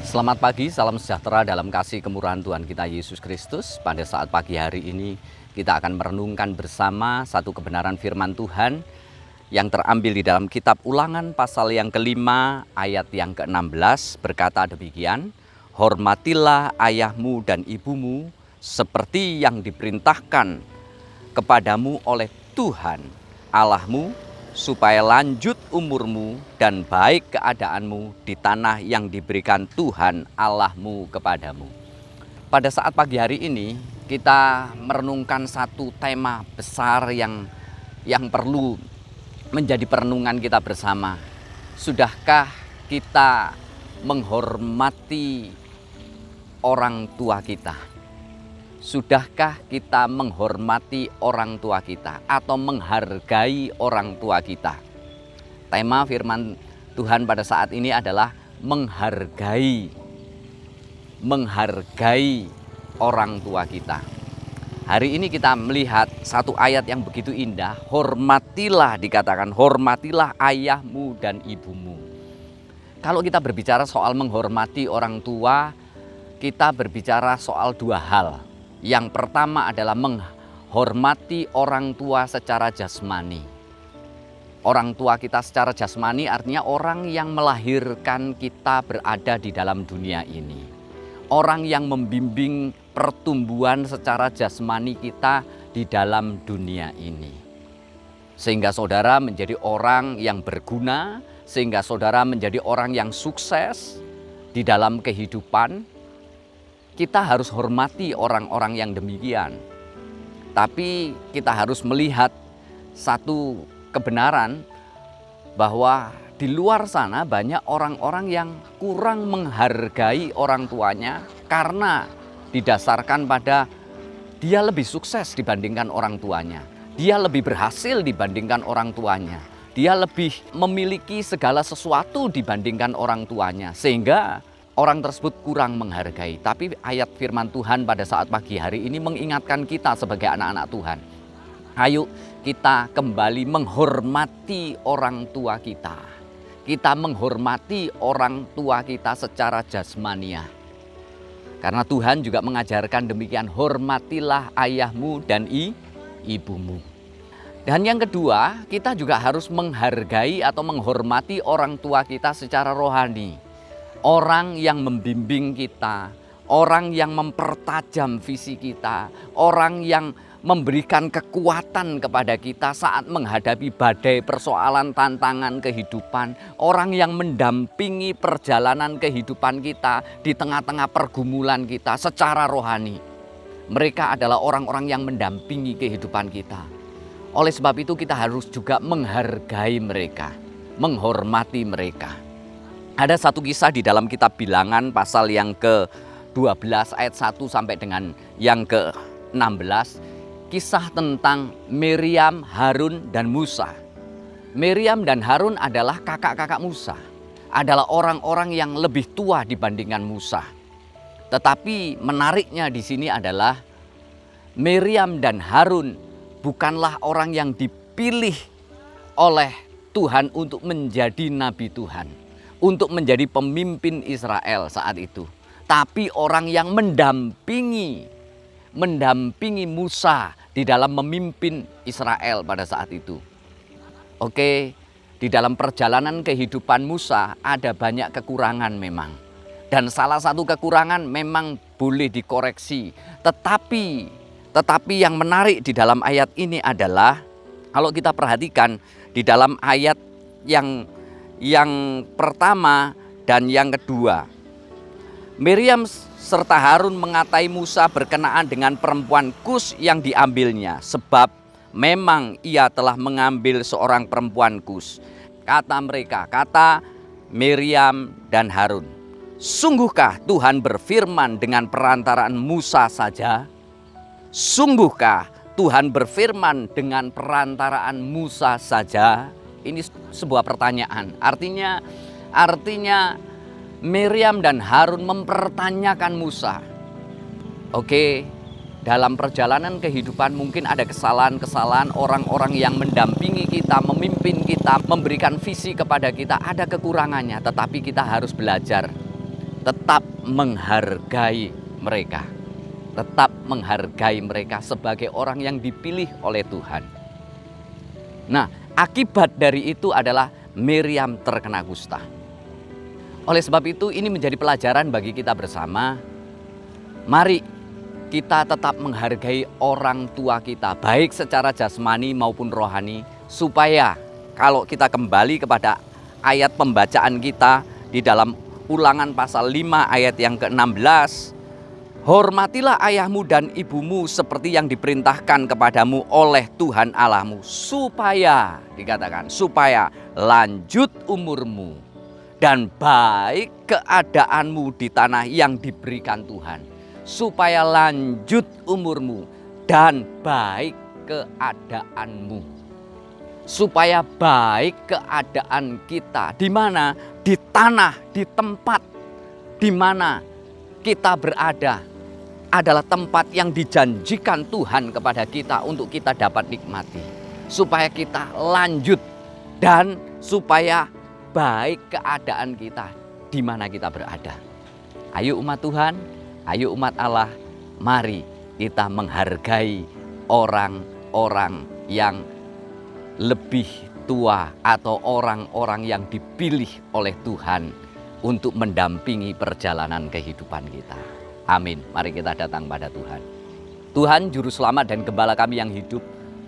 Selamat pagi, salam sejahtera dalam kasih kemurahan Tuhan kita Yesus Kristus. Pada saat pagi hari ini kita akan merenungkan bersama satu kebenaran firman Tuhan yang terambil di dalam kitab Ulangan pasal yang kelima ayat yang ke-16 berkata demikian, "Hormatilah ayahmu dan ibumu seperti yang diperintahkan kepadamu oleh Tuhan Allahmu, supaya lanjut umurmu dan baik keadaanmu di tanah yang diberikan Tuhan Allahmu kepadamu." Pada saat pagi hari ini kita merenungkan satu tema besar yang perlu menjadi perenungan kita bersama. Sudahkah kita menghormati orang tua kita? Sudahkah kita menghormati orang tua kita atau menghargai orang tua kita? Tema firman Tuhan pada saat ini adalah menghargai orang tua kita. Hari ini kita melihat satu ayat yang begitu indah. Hormatilah, dikatakan hormatilah ayahmu dan ibumu. Kalau kita berbicara soal menghormati orang tua, kita berbicara soal dua hal. Yang pertama adalah menghormati orang tua secara jasmani. Orang tua kita secara jasmani artinya orang yang melahirkan kita berada di dalam dunia ini. Orang yang membimbing pertumbuhan secara jasmani kita di dalam dunia ini. Sehingga saudara menjadi orang yang berguna, sehingga saudara menjadi orang yang sukses di dalam kehidupan. Kita harus hormati orang-orang yang demikian. Tapi kita harus melihat satu kebenaran bahwa di luar sana banyak orang-orang yang kurang menghargai orang tuanya karena didasarkan pada dia lebih sukses dibandingkan orang tuanya. Dia lebih berhasil dibandingkan orang tuanya. Dia lebih memiliki segala sesuatu dibandingkan orang tuanya. Sehingga orang tersebut kurang menghargai. Tapi ayat firman Tuhan pada saat pagi hari ini mengingatkan kita sebagai anak-anak Tuhan. Ayo kita kembali menghormati orang tua kita. Kita menghormati orang tua kita secara jasmaniah. Karena Tuhan juga mengajarkan demikian, hormatilah ayahmu dan ibumu. Dan yang kedua, kita juga harus menghargai atau menghormati orang tua kita secara rohani. Orang yang membimbing kita, orang yang mempertajam visi kita, orang yang memberikan kekuatan kepada kita saat menghadapi badai persoalan tantangan kehidupan, orang yang mendampingi perjalanan kehidupan kita di tengah-tengah pergumulan kita secara rohani. Mereka adalah orang-orang yang mendampingi kehidupan kita. Oleh sebab itu kita harus juga menghargai mereka, menghormati mereka. Ada satu kisah di dalam kitab Bilangan pasal yang ke-12 ayat 1 sampai dengan yang ke-16. Kisah tentang Miriam, Harun, dan Musa. Miriam dan Harun adalah kakak-kakak Musa. Adalah orang-orang yang lebih tua dibandingkan Musa. Tetapi menariknya di sini adalah Miriam dan Harun bukanlah orang yang dipilih oleh Tuhan untuk menjadi nabi Tuhan. Untuk menjadi pemimpin Israel saat itu. Tapi orang yang mendampingi Musa di dalam memimpin Israel pada saat itu. Oke, di dalam perjalanan kehidupan Musa ada banyak kekurangan memang. Dan salah satu kekurangan memang boleh dikoreksi. Tetapi yang menarik di dalam ayat ini adalah, kalau kita perhatikan di dalam ayat yang pertama dan yang kedua, Miriam serta Harun mengatai Musa berkenaan dengan perempuan Kus yang diambilnya, sebab memang ia telah mengambil seorang perempuan Kus. Kata Miriam dan Harun, "Sungguhkah Tuhan berfirman dengan perantaraan Musa saja? Sungguhkah Tuhan berfirman dengan perantaraan Musa saja?" Ini sebuah pertanyaan. Artinya Miriam dan Harun mempertanyakan Musa. Oke, dalam perjalanan kehidupan mungkin ada kesalahan-kesalahan orang-orang yang mendampingi kita, memimpin kita, memberikan visi kepada kita, ada kekurangannya, tetapi kita harus belajar. tetap menghargai mereka. Tetap menghargai mereka sebagai orang yang dipilih oleh Tuhan. Nah, akibat dari itu adalah Miriam terkena kusta. Oleh sebab itu ini menjadi pelajaran bagi kita bersama. Mari kita tetap menghargai orang tua kita, baik secara jasmani maupun rohani, supaya kalau kita kembali kepada ayat pembacaan kita di dalam Ulangan pasal 5 ayat yang ke-16, hormatilah ayahmu dan ibumu seperti yang diperintahkan kepadamu oleh Tuhan Allahmu, supaya, dikatakan, supaya lanjut umurmu dan baik keadaanmu di tanah yang diberikan Tuhan. Supaya lanjut umurmu dan baik keadaanmu. Supaya baik keadaan kita. Di mana? Di tanah, di tempat di mana kita berada adalah tempat yang dijanjikan Tuhan kepada kita untuk kita dapat nikmati. Supaya kita lanjut dan supaya baik keadaan kita di mana kita berada. Ayo umat Tuhan, ayo umat Allah, mari kita menghargai orang-orang yang lebih tua atau orang-orang yang dipilih oleh Tuhan untuk mendampingi perjalanan kehidupan kita. Amin. Mari kita datang pada Tuhan. Tuhan Juru Selamat dan Gembala kami yang hidup,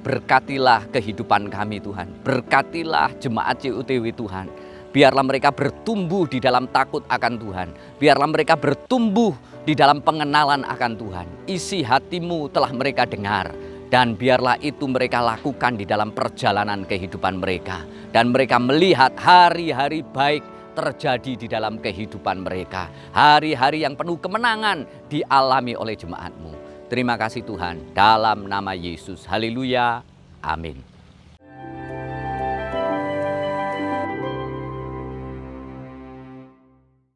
berkatilah kehidupan kami Tuhan. Berkatilah jemaat CUTW Tuhan. Biarlah mereka bertumbuh di dalam takut akan Tuhan. Biarlah mereka bertumbuh di dalam pengenalan akan Tuhan. Isi hatimu telah mereka dengar. Dan biarlah itu mereka lakukan di dalam perjalanan kehidupan mereka. Dan mereka melihat hari-hari baik terjadi di dalam kehidupan mereka. Hari-hari yang penuh kemenangan dialami oleh jemaatmu. Terima kasih Tuhan. Dalam nama Yesus. Haleluya. Amin.